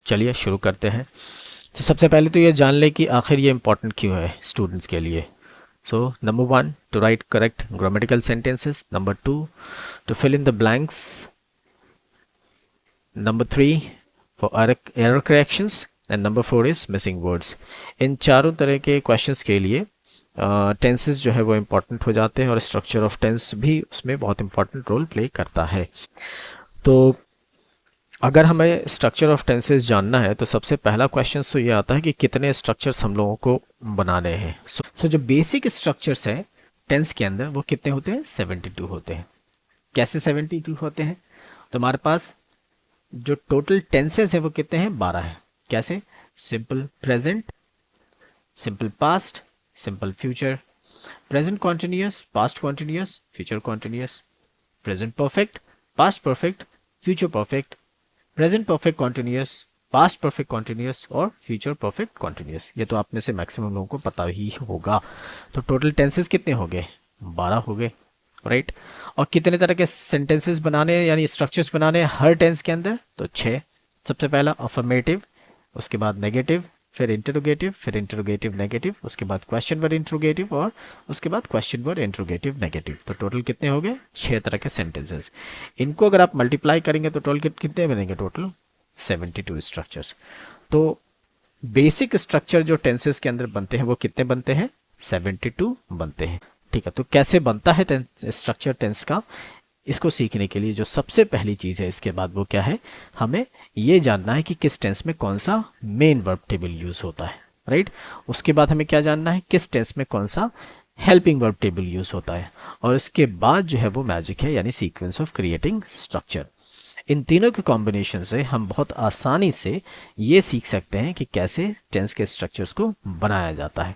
चलिए शुरू करते हैं। तो सबसे पहले तो ये जान लें कि आखिर ये इम्पोर्टेंट क्यों है स्टूडेंट्स के लिए। So number 1 to write correct grammatical sentences, number 2 to fill in the blanks, number 3 for error corrections and number 4 is missing words. इन चारों तरह के क्वेश्चंस के लिए टेंसेस जो है वो इम्पोर्टेंट हो जाते हैं और स्ट्रक्चर ऑफ टेंस भी उसमें बहुत इंपॉर्टेंट रोल प्ले करता है। तो अगर हमें स्ट्रक्चर ऑफ टेंसेस जानना है तो सबसे पहला क्वेश्चन तो ये आता है कि कितने स्ट्रक्चर्स हम लोगों को बनाने हैं। सो जो बेसिक स्ट्रक्चर्स है टेंस के अंदर वो कितने होते हैं? 72 होते हैं। कैसे 72 होते हैं? तो हमारे पास जो टोटल टेंसेस है वो कितने हैं? 12 है। कैसे? Simple present, simple past, simple future, present continuous, past continuous, future continuous, present perfect, past perfect, future perfect, present perfect continuous, past perfect continuous और फ्यूचर परफेक्ट कॉन्टिन्यूअस। ये तो आप में से मैक्सिमम लोगों को पता ही होगा। तो टोटल टेंसेस कितने हो गए? 12 हो गए, राइट। और कितने तरह के सेंटेंसेस बनाने हैं यानी स्ट्रक्चर्स बनाने हैं हर टेंस के अंदर? तो 6। सबसे पहला अफर्मेटिव, उसके बाद नेगेटिव, फिर इंटरोगेटिव, फिर इंटरोगेटिव नेगेटिव, उसके बाद क्वेश्चन वर्ड इंटरोगेटिव और उसके बाद क्वेश्चन वर्ड इंटरोगेटिव नेगेटिव। तो टोटल कितने हो गए? 6 तरह के सेंटेंसेस। इनको अगर आप मल्टीप्लाई करेंगे तो टोटल कितने बनेंगे? Total 72 structures. तो बेसिक स्ट्रक्चर जो टेंसेस के अंदर बनते हैं वो कितने बनते हैं? 72 बनते हैं। ठीक है, तो कैसे बनता है स्ट्रक्चर टेंस का, इसको सीखने के लिए जो सबसे पहली चीज़ है इसके बाद वो क्या है, हमें ये जानना है कि किस टेंस में कौन सा मेन वर्ब टेबल यूज़ होता है, राइट। उसके बाद हमें क्या जानना है, किस टेंस में कौन सा हेल्पिंग वर्ब टेबल यूज़ होता है। और इसके बाद जो है वो मैजिक है यानी सीक्वेंस ऑफ क्रिएटिंग स्ट्रक्चर। इन तीनों के कॉम्बिनेशन से हम बहुत आसानी से ये सीख सकते हैं कि कैसे टेंस के स्ट्रक्चर्स को बनाया जाता है।